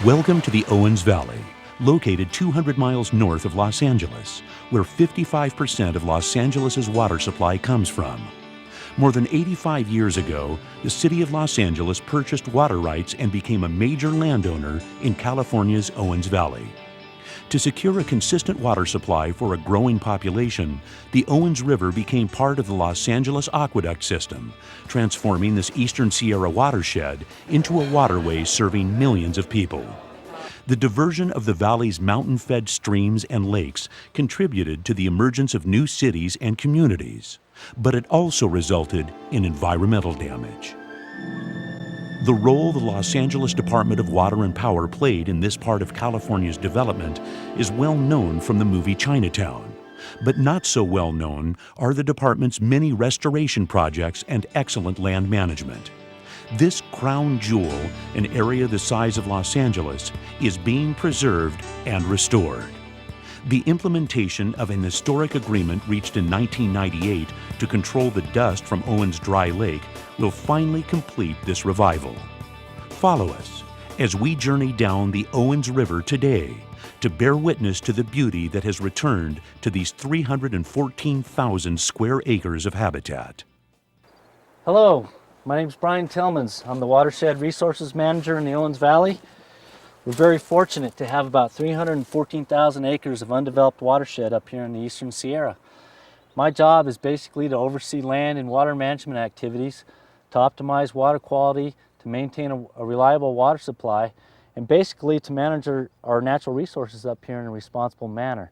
Welcome to the Owens Valley, located 200 miles north of Los Angeles, where 55% of Los Angeles' water supply comes from. More than 85 years ago, the city of Los Angeles purchased water rights and became a major landowner in California's Owens Valley. To secure a consistent water supply for a growing population, the Owens River became part of the Los Angeles aqueduct system, transforming this Eastern Sierra watershed into a waterway serving millions of people. The diversion of the valley's mountain-fed streams and lakes contributed to the emergence of new cities and communities, but it also resulted in environmental damage. The role the Los Angeles Department of Water and Power played in this part of California's development is well known from the movie Chinatown, but not so well known are the department's many restoration projects and excellent land management. This crown jewel, an area the size of Los Angeles, is being preserved and restored. The implementation of an historic agreement reached in 1998 to control the dust from Owens Dry Lake will finally complete this revival. Follow us as we journey down the Owens River today to bear witness to the beauty that has returned to these 314,000 square acres of habitat. Hello, my name is Brian Tillmans. I'm the Watershed Resources Manager in the Owens Valley. We're very fortunate to have about 314,000 acres of undeveloped watershed up here in the Eastern Sierra. My job is basically to oversee land and water management activities, to optimize water quality, to maintain a reliable water supply, and basically to manage our natural resources up here in a responsible manner.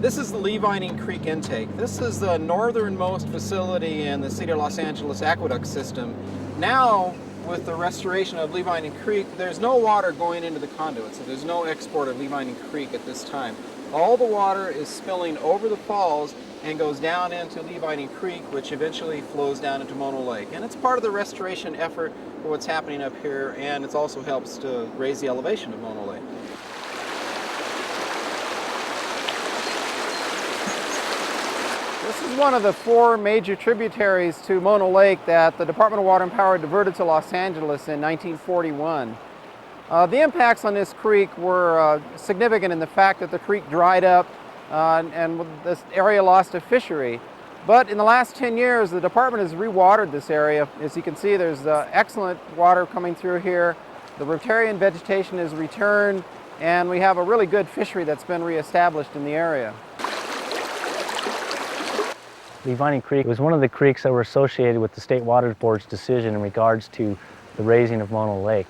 This is the Levining Creek intake. This is the northernmost facility in the City of Los Angeles aqueduct system. Now, with the restoration of Levining Creek, there's no water going into the conduit, so there's no export of Levining Creek at this time. All the water is spilling over the falls and goes down into Levining Creek, which eventually flows down into Mono Lake. And it's part of the restoration effort for what's happening up here, and it also helps to raise the elevation of Mono Lake. This is one of the four major tributaries to Mono Lake that the Department of Water and Power diverted to Los Angeles in 1941. The impacts on this creek were significant in the fact that the creek dried up and this area lost a fishery. But in the last 10 years, the department has rewatered this area. As you can see, there's excellent water coming through here. The riparian vegetation is returned, and we have a really good fishery that's been reestablished in the area. Levining Creek was one of the creeks that were associated with the State Water Board's decision in regards to the raising of Mono Lake.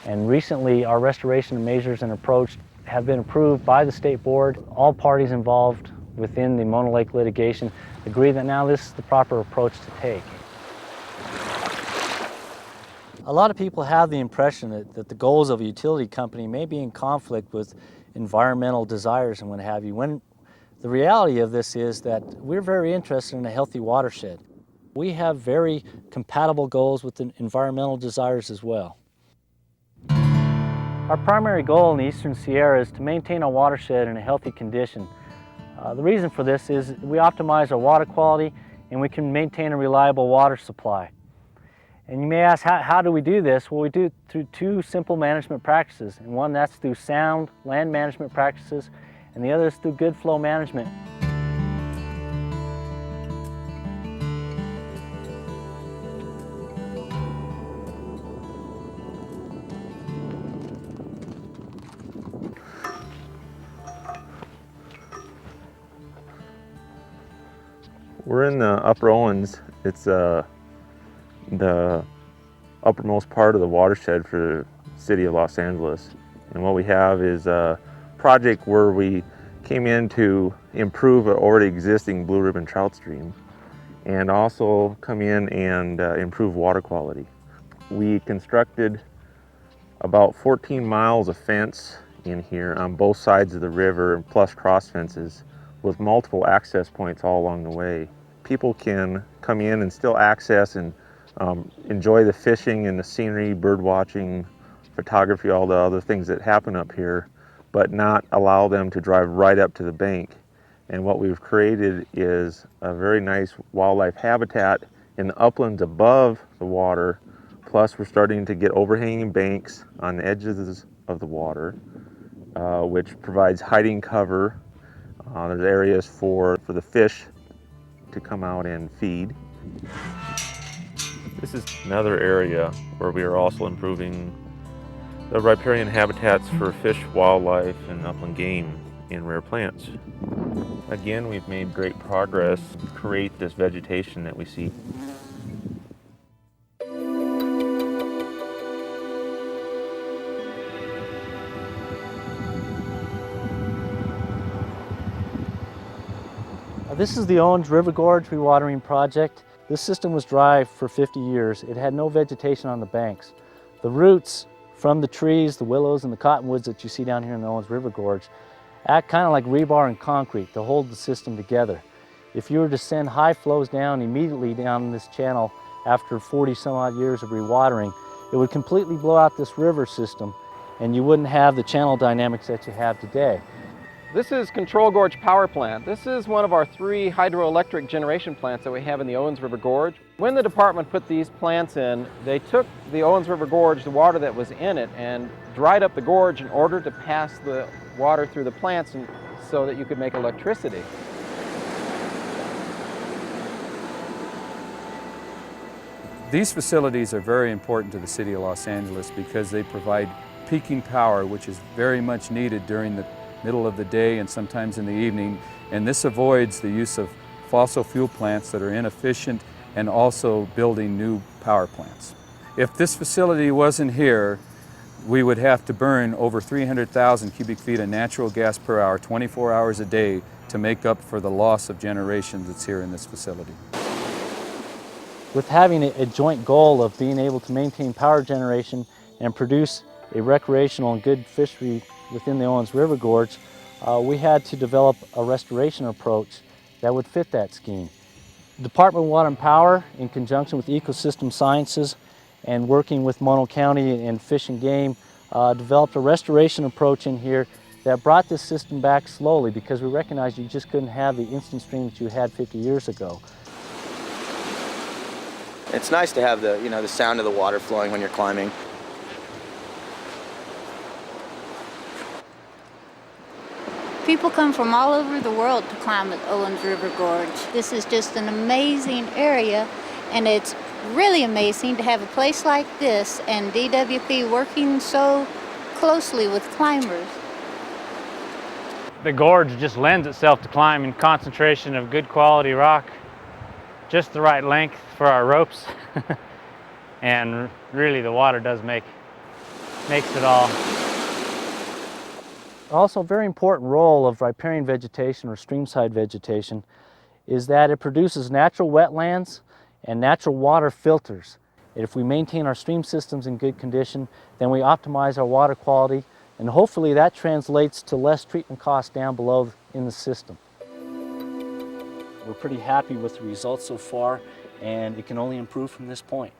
And recently, our restoration measures and approach have been approved by the State Board. All parties involved within the Mono Lake litigation agree that now this is the proper approach to take. A lot of people have the impression that the goals of a utility company may be in conflict with environmental desires and what have you, when the reality of this is that we're very interested in a healthy watershed. We have very compatible goals with the environmental desires as well. Our primary goal in the Eastern Sierra is to maintain our watershed in a healthy condition. The reason for this is we optimize our water quality and we can maintain a reliable water supply. And you may ask, how do we do this? Well, we do it through two simple management practices. And one, that's through sound land management practices, and the other is through good flow management. We're in the Upper Owens. It's the uppermost part of the watershed for the City of Los Angeles. And what we have is a project where we came in to improve an already existing blue ribbon trout stream and also come in and improve water quality. We constructed about 14 miles of fence in here on both sides of the river, plus cross fences with multiple access points all along the way. People can come in and still access and enjoy the fishing and the scenery, bird watching, photography, all the other things that happen up here, but not allow them to drive right up to the bank. And what we've created is a very nice wildlife habitat in the uplands above the water. Plus we're starting to get overhanging banks on the edges of the water, which provides hiding cover. There's areas for the fish to come out and feed. This is another area where we are also improving the riparian habitats for fish, wildlife, and upland game in rare plants. Again, we've made great progress to create this vegetation that we see. This is the Owens River Gorge rewatering project. This system was dry for 50 years. It had no vegetation on the banks. The roots from the trees, the willows and the cottonwoods that you see down here in the Owens River Gorge act kind of like rebar and concrete to hold the system together. If you were to send high flows down immediately down this channel after 40 some odd years of rewatering, it would completely blow out this river system and you wouldn't have the channel dynamics that you have today. This is Control Gorge Power Plant. This is one of our 3 hydroelectric generation plants that we have in the Owens River Gorge. When the department put these plants in, they took the Owens River Gorge, the water that was in it, and dried up the gorge in order to pass the water through the plants so that you could make electricity. These facilities are very important to the city of Los Angeles because they provide peaking power, which is very much needed during the middle of the day and sometimes in the evening, and this avoids the use of fossil fuel plants that are inefficient and also building new power plants. If this facility wasn't here, we would have to burn over 300,000 cubic feet of natural gas per hour, 24 hours a day, to make up for the loss of generation that's here in this facility. With having a joint goal of being able to maintain power generation and produce a recreational and good fishery within the Owens River Gorge, we had to develop a restoration approach that would fit that scheme. The Department of Water and Power, in conjunction with Ecosystem Sciences and working with Mono County and Fish and Game, developed a restoration approach in here that brought this system back slowly because we recognized you just couldn't have the instant stream that you had 50 years ago. It's nice to have the sound of the water flowing when you're climbing. People come from all over the world to climb the Owens River Gorge. This is just an amazing area, and it's really amazing to have a place like this and DWP working so closely with climbers. The gorge just lends itself to climbing. Concentration of good quality rock, just the right length for our ropes, and really the water does makes it all. Also, a very important role of riparian vegetation or streamside vegetation is that it produces natural wetlands and natural water filters. And if we maintain our stream systems in good condition, then we optimize our water quality, and hopefully that translates to less treatment costs down below in the system. We're pretty happy with the results so far, and it can only improve from this point.